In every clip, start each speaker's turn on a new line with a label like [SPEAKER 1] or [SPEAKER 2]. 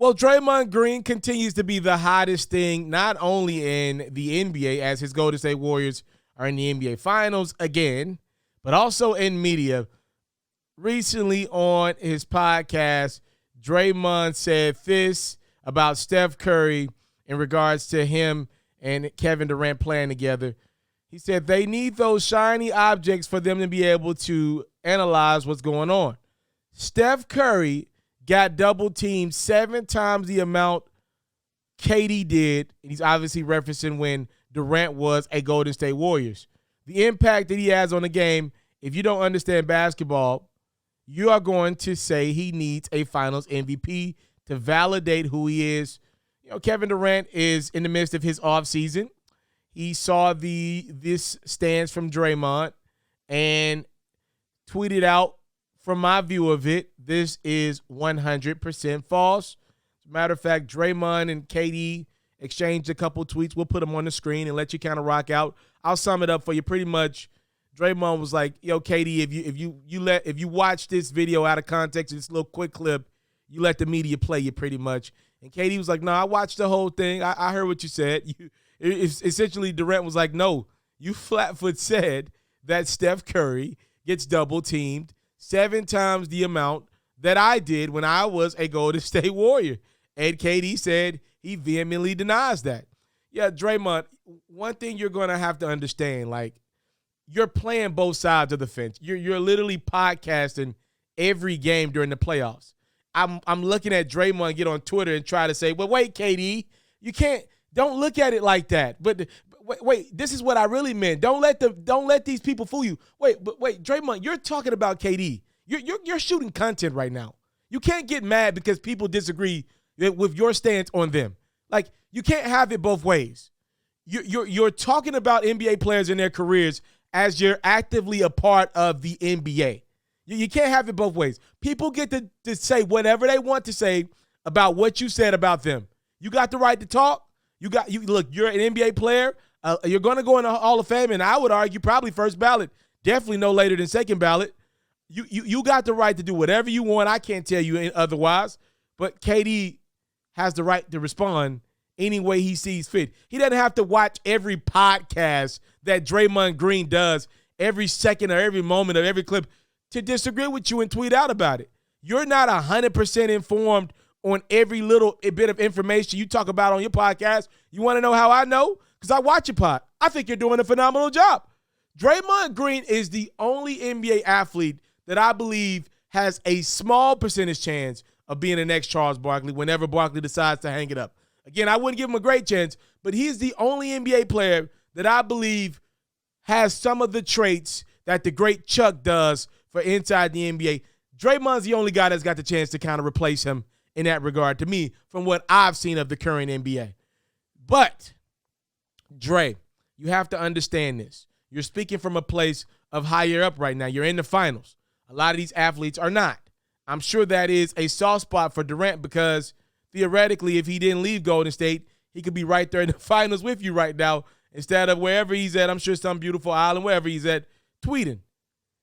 [SPEAKER 1] Well, Draymond Green continues to be the hottest thing, not only in the NBA, as his Golden State Warriors are in the NBA Finals again, but also in media. Recently on his podcast, Draymond said this about Steph Curry in regards to him and Kevin Durant playing together. He said they need those shiny objects for them to be able to analyze what's going on. Steph Curry got double teamed 7 times the amount KD did. He's obviously referencing when Durant was a Golden State Warriors. The impact that he has on the game, if you don't understand basketball, you are going to say he needs a Finals MVP to validate who he is. You know, Kevin Durant is in the midst of his offseason. He saw this stance from Draymond and tweeted out, from my view of it, this is 100% false. As a matter of fact, Draymond and KD exchanged a couple tweets. We'll put them on the screen and let you kind of rock out. I'll sum it up for you. Pretty much, Draymond was like, "Yo, KD, if you watch this video out of context, this little quick clip, you let the media play you pretty much." And KD was like, "No, I watched the whole thing. I heard what you said." Essentially, Durant was like, "No, you flat-foot said that Steph Curry gets double-teamed 7 times the amount that I did when I was a Golden State Warrior." And KD said he vehemently denies that. Yeah, Draymond, one thing you're going to have to understand, like, you're playing both sides of the fence. You're literally podcasting every game during the playoffs. I'm looking at Draymond get on Twitter and try to say, "Well, wait, KD, you can't. Don't look at it like that." But wait, this is what I really meant. Don't let these people fool you. Wait, Draymond, you're talking about KD. You're shooting content right now. You can't get mad because people disagree with your stance on them. Like, you can't have it both ways. You're talking about NBA players in their careers as you're actively a part of the NBA. You can't have it both ways. People get to say whatever they want to say about what you said about them. You got the right to talk. Look, you're an NBA player. You're going to go in the Hall of Fame, and I would argue probably first ballot, definitely no later than second ballot. You got the right to do whatever you want. I can't tell you otherwise. But KD has the right to respond any way he sees fit. He doesn't have to watch every podcast that Draymond Green does every second or every moment of every clip to disagree with you and tweet out about it. You're not 100% informed on every little bit of information you talk about on your podcast. You want to know how I know? Because I watch your pod. I think you're doing a phenomenal job. Draymond Green is the only NBA athlete that I believe has a small percentage chance of being the next Charles Barkley whenever Barkley decides to hang it up. Again, I wouldn't give him a great chance, but he's the only NBA player that I believe has some of the traits that the great Chuck does for inside the NBA. Draymond's the only guy that's got the chance to kind of replace him in that regard, to me, from what I've seen of the current NBA. But, Dre, you have to understand this. You're speaking from a place of higher up right now. You're in the finals. A lot of these athletes are not. I'm sure that is a soft spot for Durant because, theoretically, if he didn't leave Golden State, he could be right there in the finals with you right now instead of wherever he's at. I'm sure some beautiful island, wherever he's at, tweeting.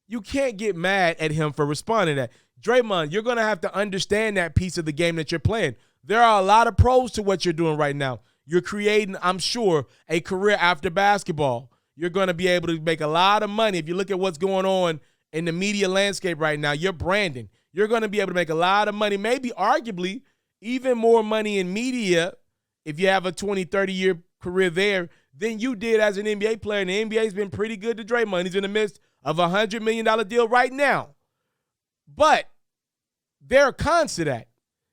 [SPEAKER 1] You can't get mad at him for responding to that. Draymond, you're going to have to understand that piece of the game that you're playing. There are a lot of pros to what you're doing right now. You're creating, I'm sure, a career after basketball. You're going to be able to make a lot of money. If you look at what's going on in the media landscape right now, you're branding. You're going to be able to make a lot of money, maybe arguably even more money in media if you have a 20, 30-year career there than you did as an NBA player. And the NBA has been pretty good to Draymond. He's in the midst of a $100 million deal right now. But there are cons to that.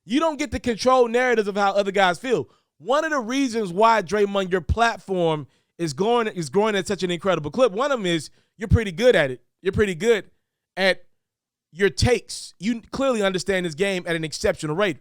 [SPEAKER 1] You don't get to control narratives of how other guys feel. One of the reasons why, Draymond, your platform is growing at such an incredible clip, one of them is you're pretty good at it. You're pretty good at your takes. You clearly understand this game at an exceptional rate.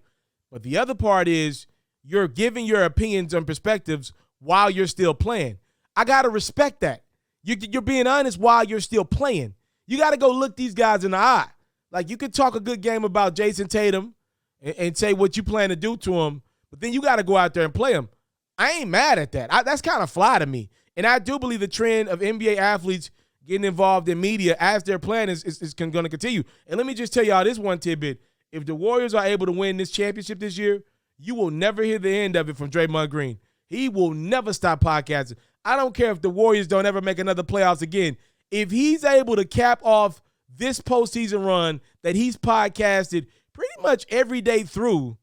[SPEAKER 1] But the other part is you're giving your opinions and perspectives while you're still playing. I got to respect that. You're being honest while you're still playing. You got to go look these guys in the eye. Like, you could talk a good game about Jason Tatum and say what you plan to do to him, but then you got to go out there and play him. I ain't mad at that. That's kind of fly to me. And I do believe the trend of NBA athletes getting involved in media as they're playing is going to continue. And let me just tell y'all this one tidbit. If the Warriors are able to win this championship this year, you will never hear the end of it from Draymond Green. He will never stop podcasting. I don't care if the Warriors don't ever make another playoffs again. If he's able to cap off this postseason run that he's podcasted pretty much every day through,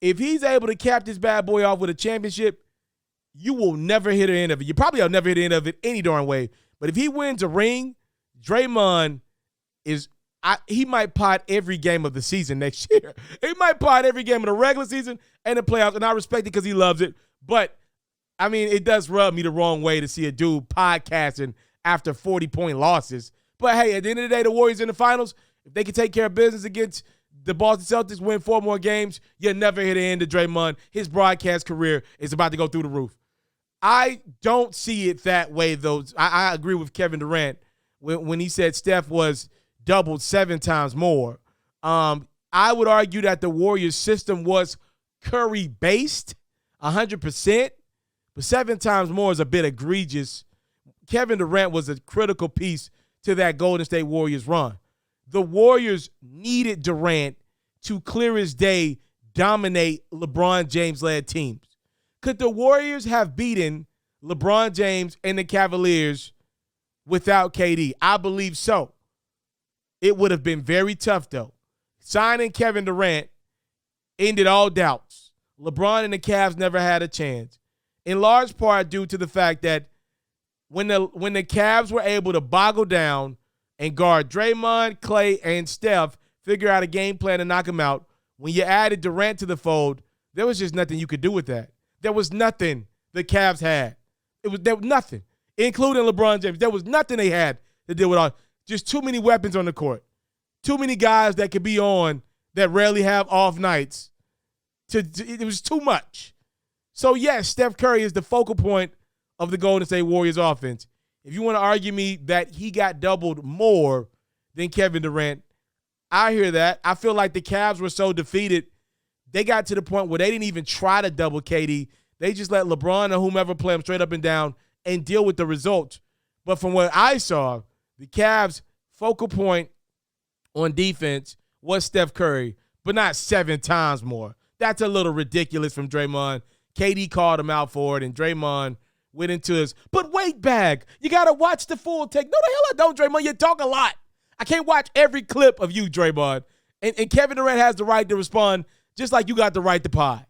[SPEAKER 1] if he's able to cap this bad boy off with a championship, you will never hear the end of it. You probably will never hear the end of it any darn way. But if he wins a ring, Draymond he might pod every game of the season next year. He might pod every game of the regular season and the playoffs, and I respect it because he loves it. But, I mean, it does rub me the wrong way to see a dude podcasting after 40-point losses. But, hey, at the end of the day, the Warriors in the finals, if they can take care of business against the Boston Celtics, win 4 more games, you'll never hear the end of Draymond. His broadcast career is about to go through the roof. I don't see it that way, though. I agree with Kevin Durant when he said Steph was doubled 7 times more. I would argue that the Warriors system was Curry-based 100%, but 7 times more is a bit egregious. Kevin Durant was a critical piece to that Golden State Warriors run. The Warriors needed Durant to clear as day dominate LeBron James-led teams. Could the Warriors have beaten LeBron James and the Cavaliers without KD? I believe so. It would have been very tough, though. Signing Kevin Durant ended all doubts. LeBron and the Cavs never had a chance, in large part due to the fact that when the Cavs were able to boggle down and guard Draymond, Clay, and Steph, figure out a game plan to knock them out, when you added Durant to the fold, there was just nothing you could do with that. There was nothing the Cavs had. There was nothing, including LeBron James. There was nothing they had to deal with all. Just too many weapons on the court. Too many guys that could be on that rarely have off nights. It was too much. So, yes, Steph Curry is the focal point of the Golden State Warriors offense. If you want to argue me that he got doubled more than Kevin Durant, I hear that. I feel like the Cavs were so defeated, they got to the point where they didn't even try to double KD. They just let LeBron or whomever play him straight up and down and deal with the results. But from what I saw, the Cavs' focal point on defense was Steph Curry, but not 7 times more. That's a little ridiculous from Draymond. KD called him out for it, and Draymond went into his, but wait, bag, you got to watch the full take. No, the hell I don't, Draymond. You talk a lot. I can't watch every clip of you, Draymond. And Kevin Durant has the right to respond just like you got the right to pod.